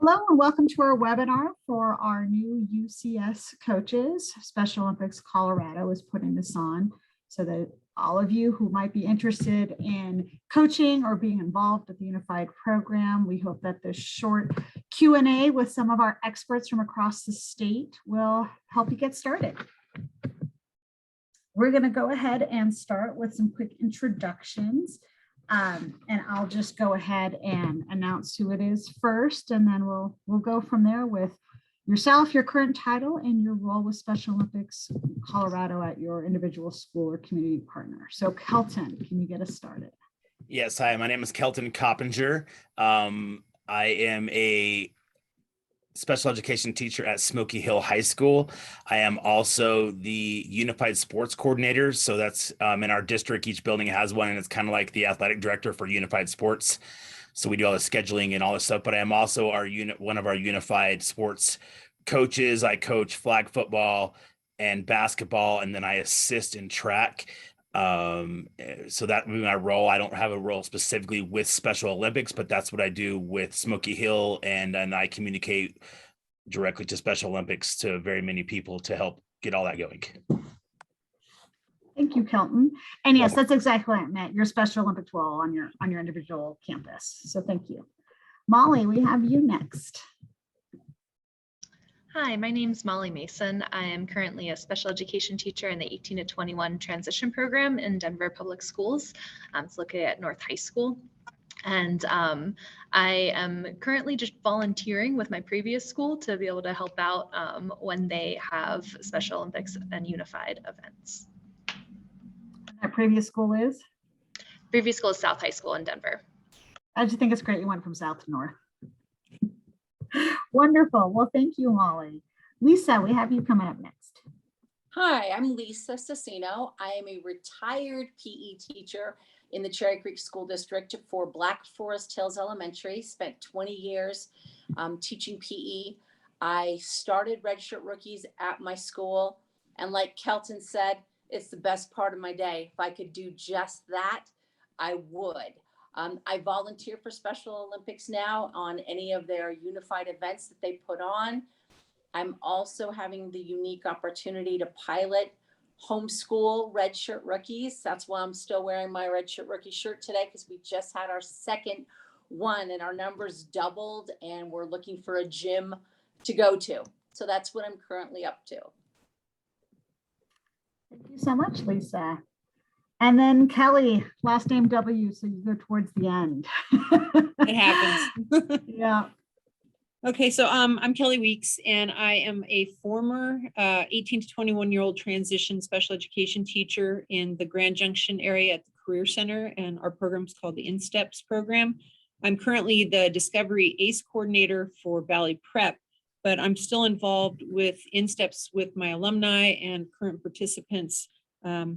Hello and welcome to our webinar for our new UCS coaches. Special Olympics Colorado is putting this on so that all of you who might be interested in coaching or being involved with the unified program, we hope that this short Q&A with some of our experts from across the state will help you get started. We're going to go ahead and start with some quick introductions. And I'll just go ahead and announce who it is first, and then we'll go from there with yourself, your current title, and your role with Special Olympics Colorado at your individual school or community partner. So Kelton, can you get us started? Yes, hi, my name is Kelton Coppinger. I am a special education teacher at Smoky Hill High School. I am also the unified sports coordinator. So that's in our district, each building has one, and it's kind of like the athletic director for unified sports. So we do all the scheduling and all this stuff, but I am also one of our unified sports coaches. I coach flag football and basketball, and then I assist in track. So that would be my role. I don't have a role specifically with Special Olympics, but that's what I do with Smoky Hill, and I communicate directly to Special Olympics to very many people to help get all that going. Thank you, Kelton. And yes, that's exactly what I meant, your Special Olympics role on your individual campus. So thank you. Molly, we have you next. Hi, my name is Molly Mason. I am currently a special education teacher in the 18 to 21 transition program in Denver Public Schools. It's located at North High School. And I am currently just volunteering with my previous school to be able to help out when they have Special Olympics and unified events. Our previous school is? Previous school is South High School in Denver. I just think it's great you went from south to north. Wonderful. Well, thank you, Molly. Lisa, we have you coming up next. Hi, I'm Lisa Cicino. I am a retired PE teacher in the Cherry Creek School District for Black Forest Hills Elementary. Spent 20 years teaching PE. I started redshirt rookies at my school. And like Kelton said, it's the best part of my day. If I could do just that, I would. I volunteer for Special Olympics now on any of their unified events that they put on. I'm also having the unique opportunity to pilot homeschool redshirt rookies. That's why I'm still wearing my redshirt rookie shirt today, because we just had our second one and our numbers doubled, and we're looking for a gym to go to. So that's what I'm currently up to. Thank you so much, Lisa. And then Kelly, last name W, so you go towards the end. It happens. Yeah. Okay, so I'm Kelly Weeks, and I am a former 18 to 21-year-old transition special education teacher in the Grand Junction area at the Career Center, and our program is called the InSteps program. I'm currently the Discovery ACE coordinator for Valley Prep, but I'm still involved with InSteps with my alumni and current participants.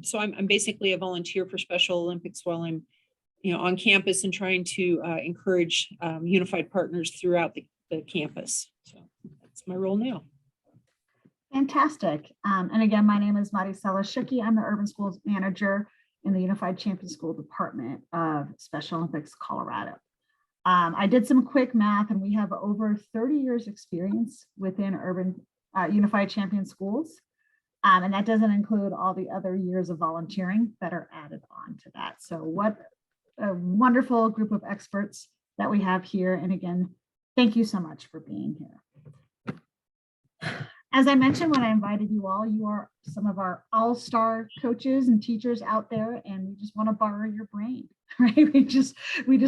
So I'm basically a volunteer for Special Olympics while I'm, on campus and trying to encourage unified partners throughout the campus. So that's my role now. Fantastic. And again, my name is Maricela Schucke. I'm the Urban Schools Manager in the Unified Champion School Department of Special Olympics Colorado. I did some quick math, and we have over 30 years experience within Urban Unified Champion Schools. And that doesn't include all the other years of volunteering that are added on to that. So what a wonderful group of experts that we have here. And again, thank you so much for being here. As I mentioned when I invited you all, you are some of our all-star coaches and teachers out there, and we just want to borrow your brain, right? We just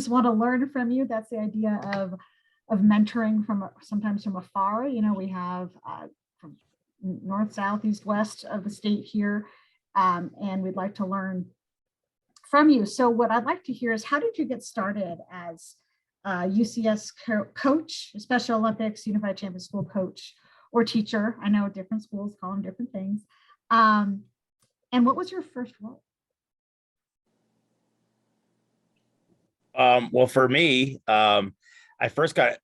want to learn from you. That's the idea of mentoring sometimes from afar. We have from north, south, east, west of the state here, and we'd like to learn from you. So what I'd like to hear is, how did you get started as UCS coach, Special Olympics, Unified Champion School coach or teacher? I know different schools call them different things. And what was your first role? Well, for me, I first got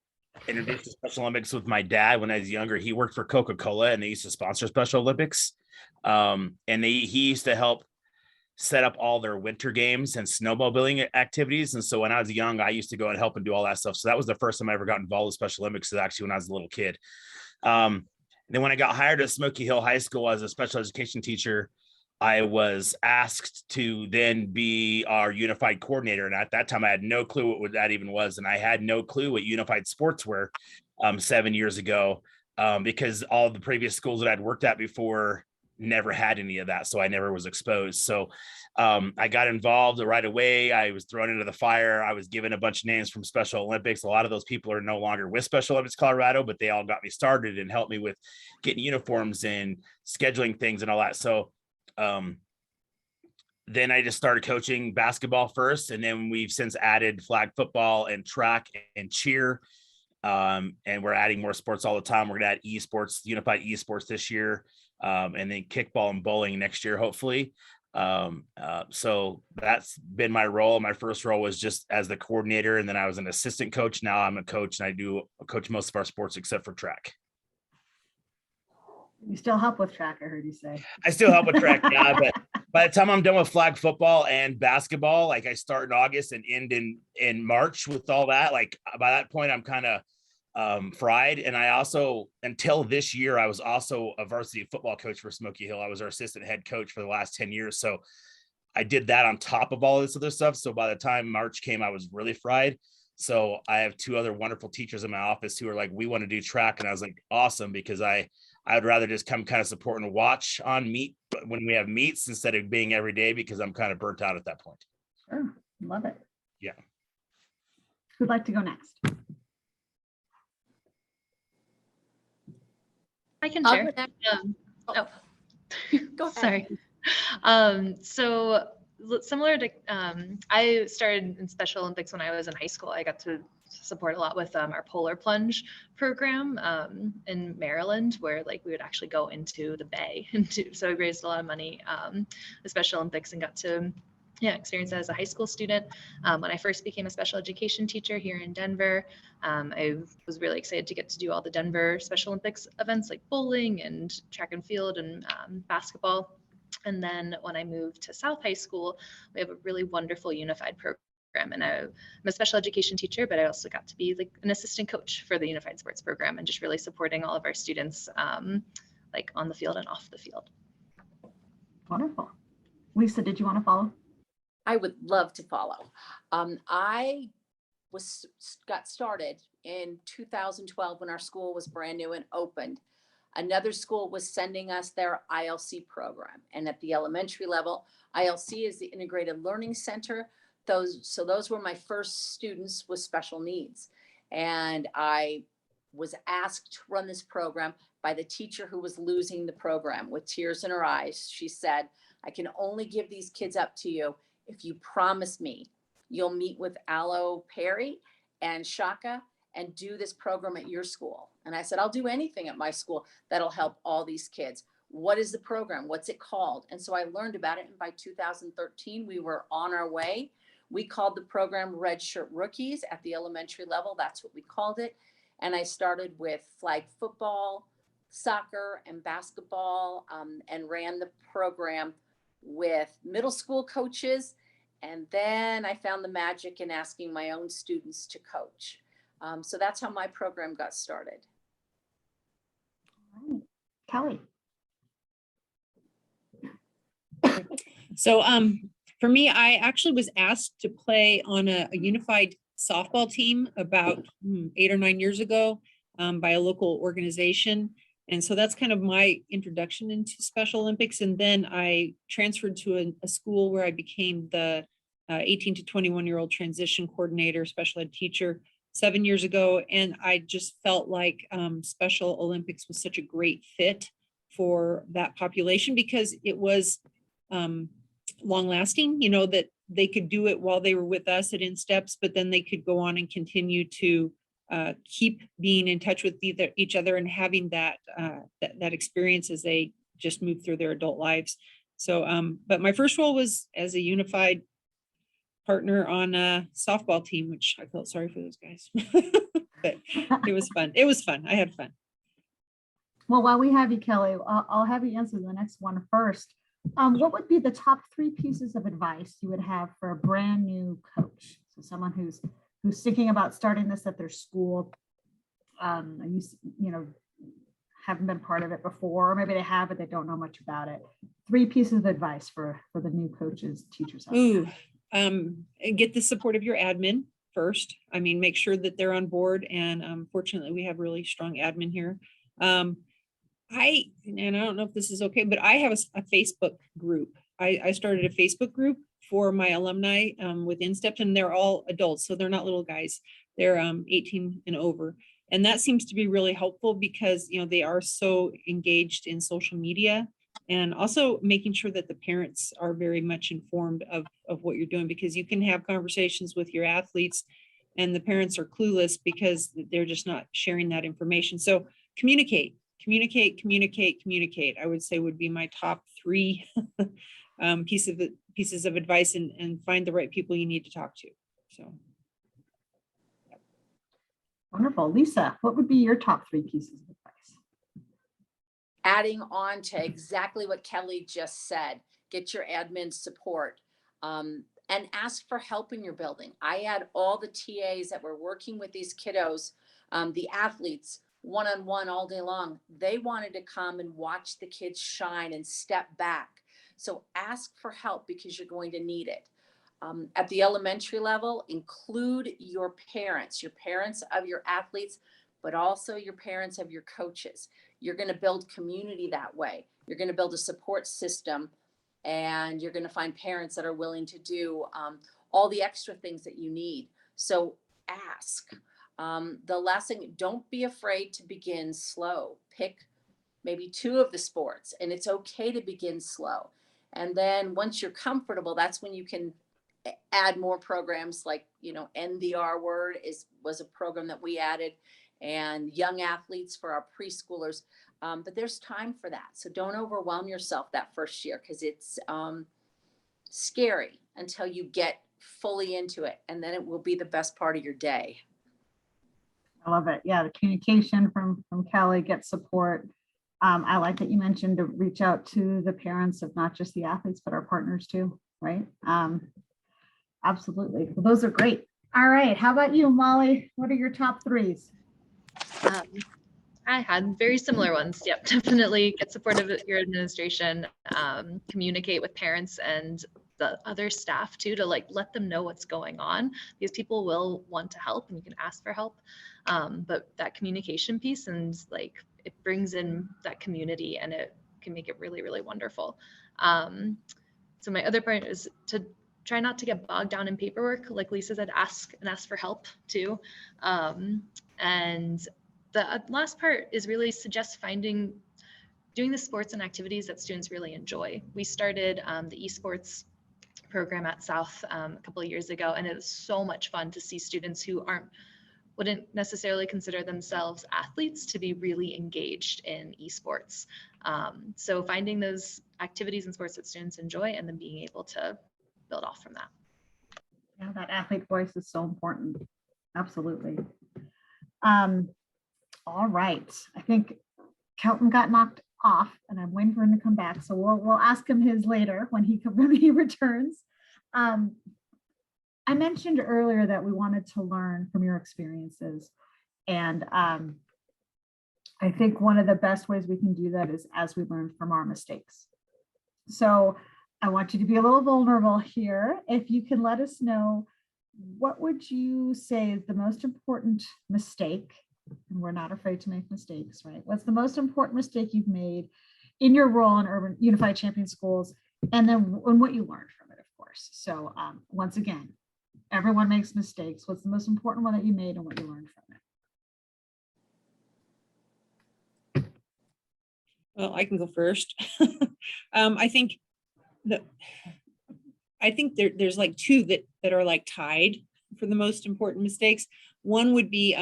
introduced to Special Olympics with my dad when I was younger. He worked for Coca-Cola, and they used to sponsor Special Olympics. And he used to help set up all their winter games and snowmobiling activities. And so when I was young, I used to go and help and do all that stuff. So that was the first time I ever got involved with Special Olympics, is actually when I was a little kid. Then when I got hired at Smoky Hill High School as a special education teacher, I was asked to then be our unified coordinator. And at that time, I had no clue what that even was. And I had no clue what unified sports were 7 years ago, because all the previous schools that I'd worked at before never had any of that. So I never was exposed. So I got involved right away. I was thrown into the fire. I was given a bunch of names from Special Olympics. A lot of those people are no longer with Special Olympics Colorado, but they all got me started and helped me with getting uniforms and scheduling things and all that. So then I just started coaching basketball first, and then we've since added flag football and track and cheer. And we're adding more sports all the time. We're gonna add esports, unified esports this year, and then kickball and bowling next year, hopefully. So that's been my role. My first role was just as the coordinator, and then I was an assistant coach. Now I'm a coach, and I coach most of our sports except for track. You still help with track, I heard you say. I still help with track, yeah, but by the time I'm done with flag football and basketball, like I start in August and end in March with all that, like by that point, I'm kind of fried. And I also, until this year, I was also a varsity football coach for Smoky Hill. I was our assistant head coach for the last 10 years. So I did that on top of all this other stuff. So by the time March came, I was really fried. So I have two other wonderful teachers in my office who are like, we want to do track. And I was like, awesome, because I would rather just come kind of support and watch on meet when we have meets instead of being every day, because I'm kind of burnt out at that point. Sure, love it. Yeah. Who'd like to go next? I can I'll share. go next. Oh, Go ahead. sorry. So similar to, I started in Special Olympics when I was in high school. I got to support a lot with our polar plunge program in Maryland, where like we would actually go into the bay and so we raised a lot of money with Special Olympics and got to experience that as a high school student. When I first became a special education teacher here in Denver, I was really excited to get to do all the Denver Special Olympics events like bowling and track and field and basketball. And then when I moved to South High School, we have a really wonderful unified program. And I'm a special education teacher, but I also got to be like an assistant coach for the unified sports program and just really supporting all of our students like on the field and off the field. Wonderful. Lisa, did you want to follow? I would love to follow. I got started in 2012 when our school was brand new and opened. Another school was sending us their ILC program. And at the elementary level, ILC is the Integrated Learning Center. Those were my first students with special needs. And I was asked to run this program by the teacher who was losing the program. With tears in her eyes, she said, I can only give these kids up to you if you promise me you'll meet with Aloe Perry and Shaka and do this program at your school. And I said, I'll do anything at my school that'll help all these kids. What is the program? What's it called? And so I learned about it. And by 2013, we were on our way. We called the program Red Shirt Rookies at the elementary level. That's what we called it. And I started with flag football, soccer, and basketball, and ran the program with middle school coaches. And then I found the magic in asking my own students to coach. So that's how my program got started. All right. Kelly. So for me, I actually was asked to play on a unified softball team about 8 or 9 years ago by a local organization. And so that's kind of my introduction into Special Olympics. And then I transferred to a school where I became the 18 to 21-year-old transition coordinator, special ed teacher 7 years ago. And I just felt like Special Olympics was such a great fit for that population because it was long lasting, you know, that they could do it while they were with us at InSteps, but then they could go on and continue to keep being in touch with each other and having that experience as they just move through their adult lives. So, but my first role was as a unified partner on a softball team, which I felt sorry for those guys, but it was fun. It was fun. I had fun. Well, while we have you, Kelly, I'll have you answer the next one first. What would be the top 3 pieces of advice you would have for a brand new coach? So someone who's thinking about starting this at their school, and you know, haven't been part of it before, or maybe they have, but they don't know much about it. 3 pieces of advice for the new coaches, teachers. out there. And get the support of your admin first. I mean, make sure that they're on board. And fortunately, we have really strong admin here. I don't know if this is okay, but I have a Facebook group. I started a Facebook group for my alumni within Steps, and they're all adults, so they're not little guys. They're 18 and over. And that seems to be really helpful because, you know, they are so engaged in social media, and also making sure that the parents are very much informed of what you're doing, because you can have conversations with your athletes and the parents are clueless because they're just not sharing that information. So communicate. I would say would be my top 3 pieces of advice, and find the right people you need to talk to. So. Wonderful. Lisa, what would be your top 3 pieces of advice? Adding on to exactly what Kelly just said, get your admin support, and ask for help in your building. I had all the TAs that were working with these kiddos, the athletes, one-on-one all day long. They wanted to come and watch the kids shine and step back. So ask for help because you're going to need it. At the elementary level, include your parents of your athletes, but also your parents of your coaches. You're going to build community that way. You're going to build a support system, and you're going to find parents that are willing to do all the extra things that you need. So ask. The last thing, don't be afraid to begin slow. Pick maybe 2 of the sports, and it's okay to begin slow. And then once you're comfortable, that's when you can add more programs, like, you know, End the R Word was a program that we added, and young athletes for our preschoolers. But there's time for that. So don't overwhelm yourself that first year, because it's scary until you get fully into it, and then it will be the best part of your day. I love it. Yeah, the communication from Kelly, get support. I like that you mentioned to reach out to the parents of not just the athletes, but our partners too, right? Absolutely. Well, those are great. All right. How about you, Molly? What are your top 3s? I had very similar ones. Yep, definitely get support of your administration, communicate with parents and the other staff too, to like let them know what's going on, because people will want to help and you can ask for help. But that communication piece, and like it brings in that community, and it can make it really, really wonderful. So my other point is to try not to get bogged down in paperwork. Like Lisa said, ask for help too. And the last part is really suggest doing the sports and activities that students really enjoy. We started the esports program at South a couple of years ago, and it was so much fun to see students who wouldn't necessarily consider themselves athletes to be really engaged in esports. So finding those activities and sports that students enjoy, and then being able to build off from that. Yeah, that athlete voice is so important. Absolutely. All right. I think Kelton got knocked off, and I'm waiting for him to come back. So we'll ask him his later when he returns. I mentioned earlier that we wanted to learn from your experiences, and I think one of the best ways we can do that is as we learn from our mistakes. So I want you to be a little vulnerable here. If you can let us know, what would you say is the most important mistake? And we're not afraid to make mistakes, right? What's the most important mistake you've made in your role in Urban Unified Champion Schools? And then what you learned from it, of course. So once again, everyone makes mistakes. What's the most important one that you made and what you learned from it? Well, I can go first. I think there's like 2 that are like tied for the most important mistakes. One would be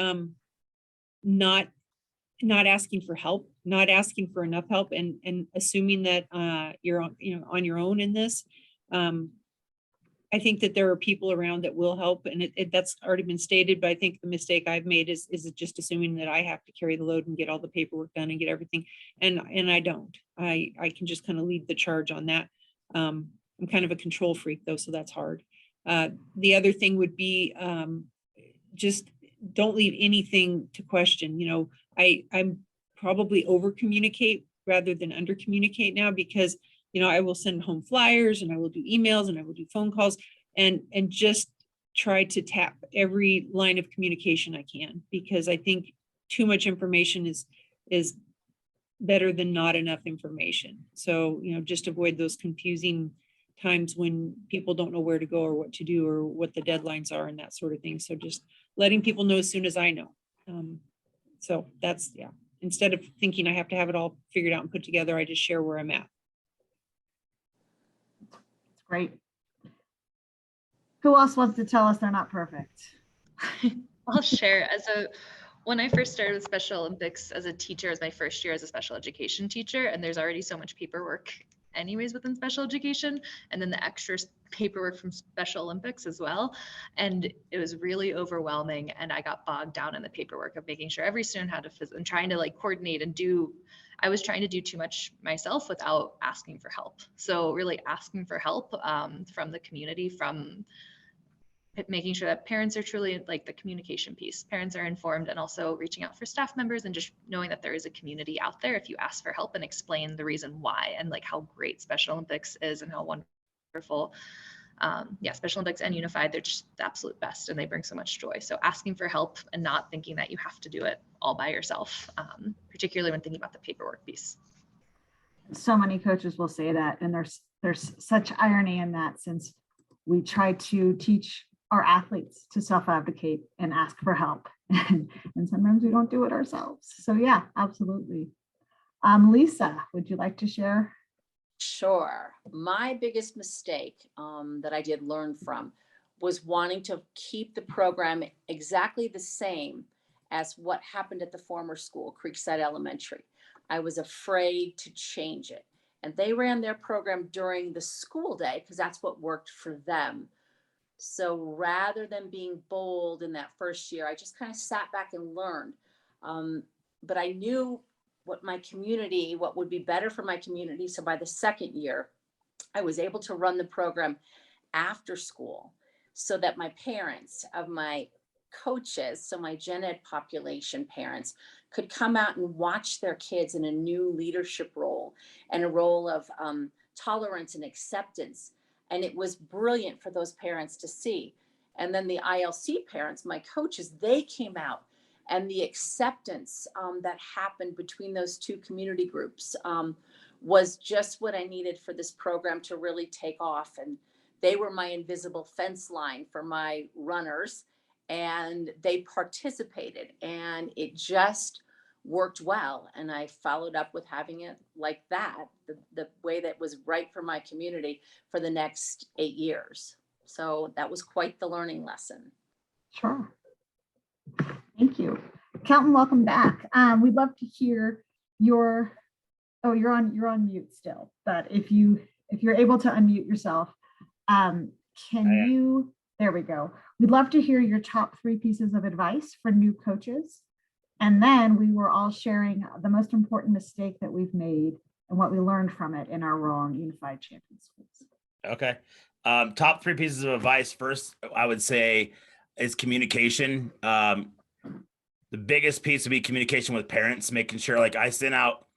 not asking for help, not asking for enough help, and assuming that you're on your own in this. I think that there are people around that will help, and that's already been stated, but I think the mistake I've made is just assuming that I have to carry the load and get all the paperwork done and get everything. And I don't. I can just kind of lead the charge on that. I'm kind of a control freak though, so that's hard. The other thing would be just don't leave anything to question. You know, I'm probably over communicate rather than under communicate now, because you know, I will send home flyers and I will do emails and I will do phone calls and just try to tap every line of communication I can, because I think too much information is better than not enough information. So, you know, just avoid those confusing times when people don't know where to go or what to do or what the deadlines are and that sort of thing. So just letting people know as soon as I know. So that's, yeah, instead of thinking I have to have it all figured out and put together, I just share where I'm at. Great. Who else wants to tell us they're not perfect? I'll share. When I first started with Special Olympics as a teacher, as my first year as a special education teacher, and there's already so much paperwork anyways within special education, and then the extra paperwork from Special Olympics as well. And it was really overwhelming, and I got bogged down in the paperwork of making sure every student had and trying to like coordinate and I was trying to do too much myself without asking for help. So really asking for help from the community, from making sure that parents are truly like the communication piece. Parents are informed, and also reaching out for staff members and just knowing that there is a community out there if you ask for help and explain the reason why and like how great Special Olympics is and how wonderful. Special Olympics and Unified, they're just the absolute best and they bring so much joy. So asking for help and not thinking that you have to do it all by yourself, particularly when thinking about the paperwork piece. So many coaches will say that, and there's such irony in that, since we try to teach our athletes to self-advocate and ask for help, and sometimes we don't do it ourselves. So yeah, absolutely. Lisa, would you like to share? Sure. My biggest mistake that I did learn from was wanting to keep the program exactly the same as what happened at the former school, Creekside Elementary. I was afraid to change it. And they ran their program during the school day because that's what worked for them. So rather than being bold in that first year, I just kind of sat back and learned. But I knew what would be better for my community. So by the second year, I was able to run the program after school so that my parents of my coaches, so my gen ed population parents, could come out and watch their kids in a new leadership role and a role of tolerance and acceptance. And it was brilliant for those parents to see. And then the ILC parents, my coaches, they came out, and the acceptance that happened between those two community groups was just what I needed for this program to really take off. And they were my invisible fence line for my runners, and they participated, and it just worked well. And I followed up with having it like that, the way that was right for my community for the next 8 years. So that was quite the learning lesson. Sure. Thank you. Kelton, welcome back. We'd love to hear you're on mute still, but if you're able to unmute yourself, there we go. We'd love to hear your top 3 pieces of advice for new coaches. And then we were all sharing the most important mistake that we've made and what we learned from it in our role in Unified Champion Schools. Okay. Top 3 pieces of advice. First, I would say is communication. The biggest piece would be communication with parents, making sure, like, I send out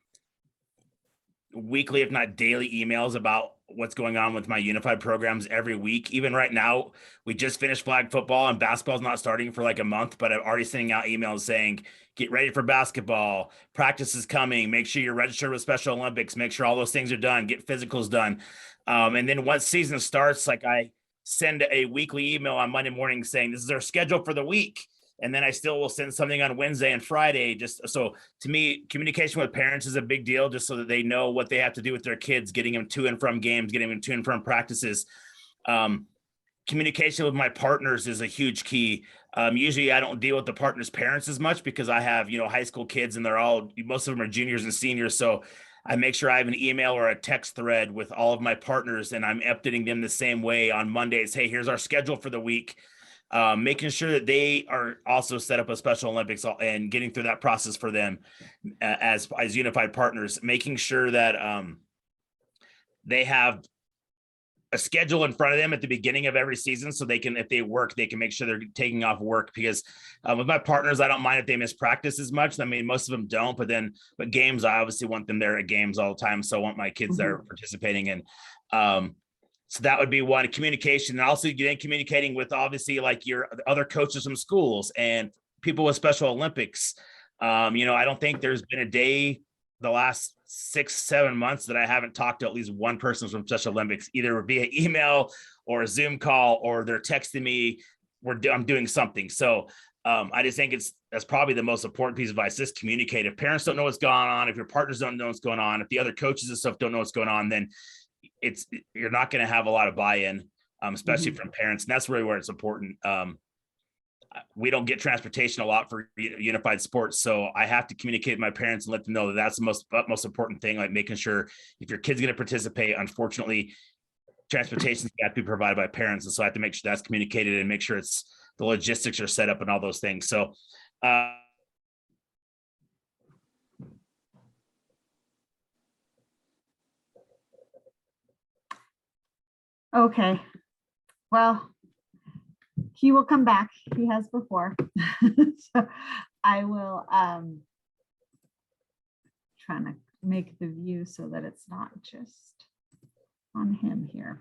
weekly, if not daily, emails about what's going on with my Unified programs every week. Even right now, we just finished flag football and basketball's not starting for like a month, but I'm already sending out emails saying, get ready for basketball. Practice is coming. Make sure you're registered with Special Olympics. Make sure all those things are done. Get physicals done. And then once season starts, like, I send a weekly email on Monday morning saying, this is our schedule for the week. And then I still will send something on Wednesday and Friday. Just so, to me, communication with parents is a big deal, just so that they know what they have to do with their kids, getting them to and from games, getting them to and from practices. Communication with my partners is a huge key. Usually I don't deal with the partners' parents as much because I have, high school kids, and most of them are juniors and seniors. So I make sure I have an email or a text thread with all of my partners, and I'm updating them the same way on Mondays. Hey, here's our schedule for the week. Making sure that they are also set up a Special Olympics and getting through that process for them as unified partners, making sure that they have a schedule in front of them at the beginning of every season, so they can, if they work, they can make sure they're taking off work. Because with my partners, I don't mind if they miss practice as much. I mean, most of them don't, but games, I obviously want them there at games all the time. So I want my kids there participating in. So that would be one. Communication, and also then communicating with obviously like your other coaches from schools and people with Special Olympics. I don't think there's been a day the last 6-7 months that I haven't talked to at least one person from Special Olympics, either via email or a Zoom call, or they're texting me, I'm doing something. So I just think that's probably the most important piece of advice. Just communicate. If parents don't know what's going on, if your partners don't know what's going on, if the other coaches and stuff don't know what's going on, then you're not going to have a lot of buy-in, especially from parents. And that's really where it's important. We don't get transportation a lot for unified sports, so I have to communicate with my parents and let them know that that's the most important thing. Like making sure if your kid's going to participate, unfortunately, transportation has to be provided by parents, and so I have to make sure that's communicated and make sure the logistics are set up and all those things. So. Okay, well, he will come back. He has before. So I will trying to make the view so that it's not just on him here.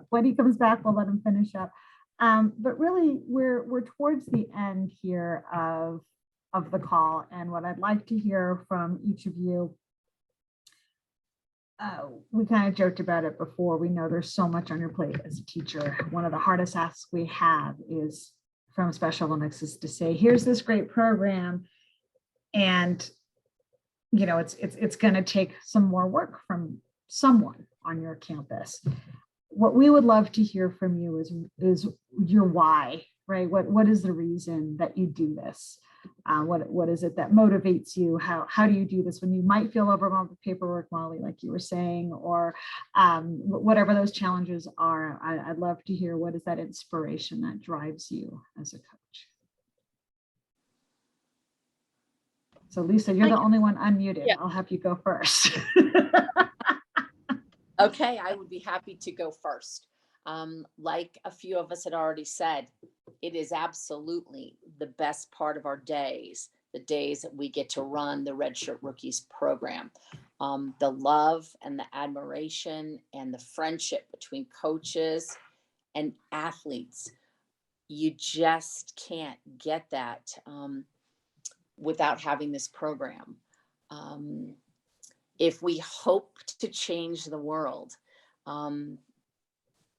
When he comes back, we'll let him finish up. But really, we're towards the end here of the call, and what I'd like to hear from each of you. We kind of joked about it before. We know there's so much on your plate as a teacher. One of the hardest asks we have is from Special Olympics is to say, here's this great program, and it's going to take some more work from someone on your campus. What we would love to hear from you is your why, right? What is the reason that you do this? What is it that motivates you? How do you do this when you might feel overwhelmed with paperwork, Molly, like you were saying, or whatever those challenges are? I'd love to hear what is that inspiration that drives you as a coach. So Lisa, you're the only one unmuted. Yeah. I'll have you go first. Okay, I would be happy to go first. Like a few of us had already said, it is absolutely the best part of our days, the days that we get to run the Red Shirt Rookies program. The love and the admiration and the friendship between coaches and athletes, you just can't get that without having this program. If we hope to change the world,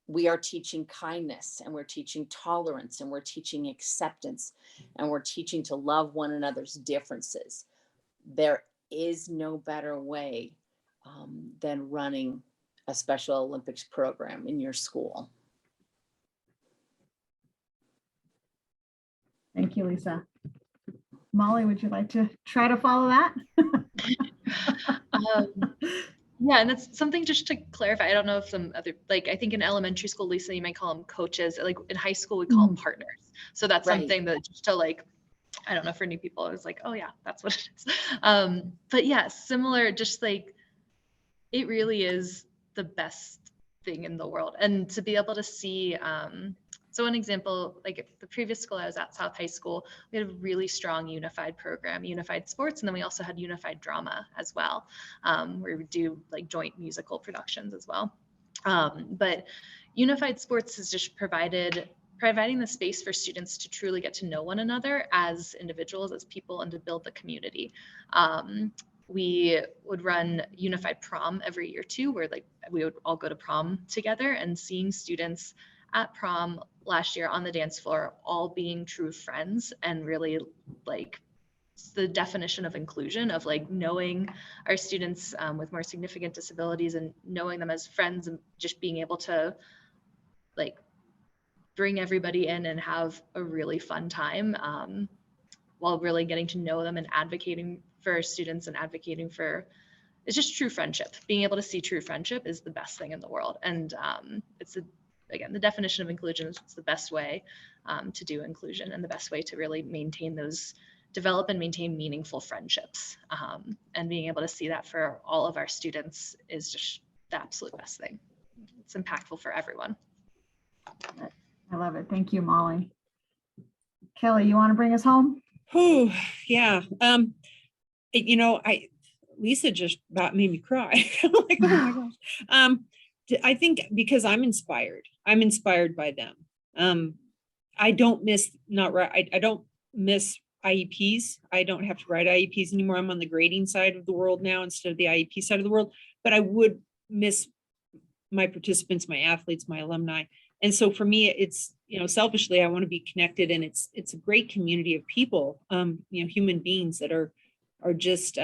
we are teaching kindness, and we're teaching tolerance, and we're teaching acceptance, and we're teaching to love one another's differences. There is no better way than running a Special Olympics program in your school. Thank you, Lisa. Molly, would you like to try to follow that? Yeah, and that's something just to clarify. I don't know if some other, like, I think in elementary school, Lisa, you might call them coaches. Like in high school, we call them partners. So that's something that just to like, I don't know, for new people, it was like, oh yeah, that's what it is. But yeah, similar, just like, it really is the best thing in the world. And to be able to see, so an example, like at the previous school I was at, South High School, we had a really strong unified program, unified sports, and then we also had unified drama as well, where we would do like joint musical productions as well. But unified sports is just providing the space for students to truly get to know one another as individuals, as people, and to build the community. We would run unified prom every year too, where like we would all go to prom together, and seeing students at prom last year on the dance floor, all being true friends, and really like the definition of inclusion, of like knowing our students with more significant disabilities and knowing them as friends, and just being able to like bring everybody in and have a really fun time while really getting to know them and advocating for our students and advocating for it's just true friendship. Being able to see true friendship is the best thing in the world. And again, the definition of inclusion is it's the best way to do inclusion and the best way to really maintain those, develop and maintain meaningful friendships. And being able to see that for all of our students is just the absolute best thing. It's impactful for everyone. I love it. Thank you, Molly. Kelly, you want to bring us home? Oh, yeah. Lisa just about made me cry. I'm like, oh my gosh. I think because I'm inspired by them. I don't miss I don't miss IEPs. I don't have to write IEPs anymore. I'm on the grading side of the world now instead of the IEP side of the world, but I would miss my participants, my athletes, my alumni. And so for me, it's, selfishly, I want to be connected, and it's a great community of people, human beings that are just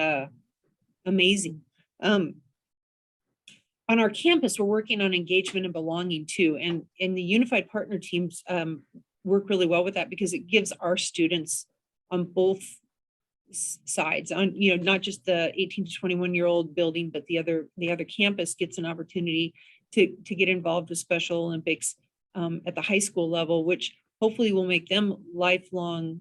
amazing. On our campus, we're working on engagement and belonging too. And the unified partner teams work really well with that because it gives our students on both sides, on, not just the 18 to 21-year-old building, but the other campus gets an opportunity to get involved with Special Olympics at the high school level, which hopefully will make them lifelong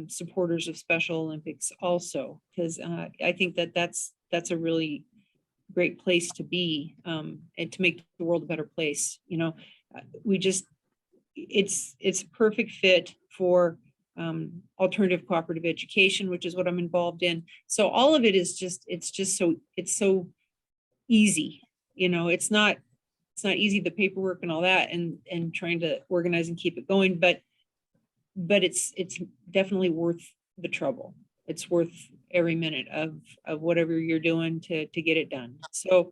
supporters of Special Olympics also, because I think that's a really great place to be, and to make the world a better place. It's a perfect fit for alternative cooperative education, which is what I'm involved in. So all of it is it's so easy. It's not easy, the paperwork and all that, and trying to organize and keep it going, but it's definitely worth the trouble. It's worth every minute of whatever you're doing to get it done. So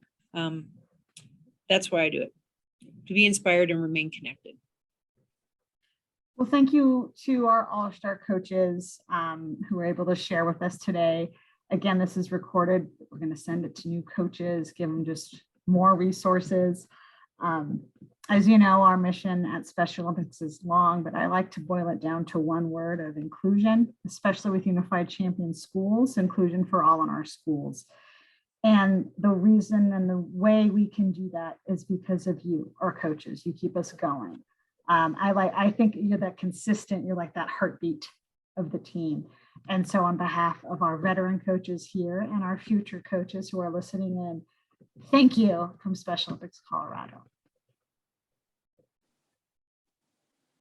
that's why I do it, to be inspired and remain connected. Well, thank you to our All-Star coaches who were able to share with us today. Again, this is recorded. We're going to send it to new coaches, give them just more resources. As you know, our mission at Special Olympics is long, but I like to boil it down to one word of inclusion, especially with Unified Champion Schools, inclusion for all in our schools. And the reason and the way we can do that is because of you, our coaches. You keep us going. I think you're that consistent, you're like that heartbeat of the team. And so on behalf of our veteran coaches here and our future coaches who are listening in, thank you from Special Olympics Colorado.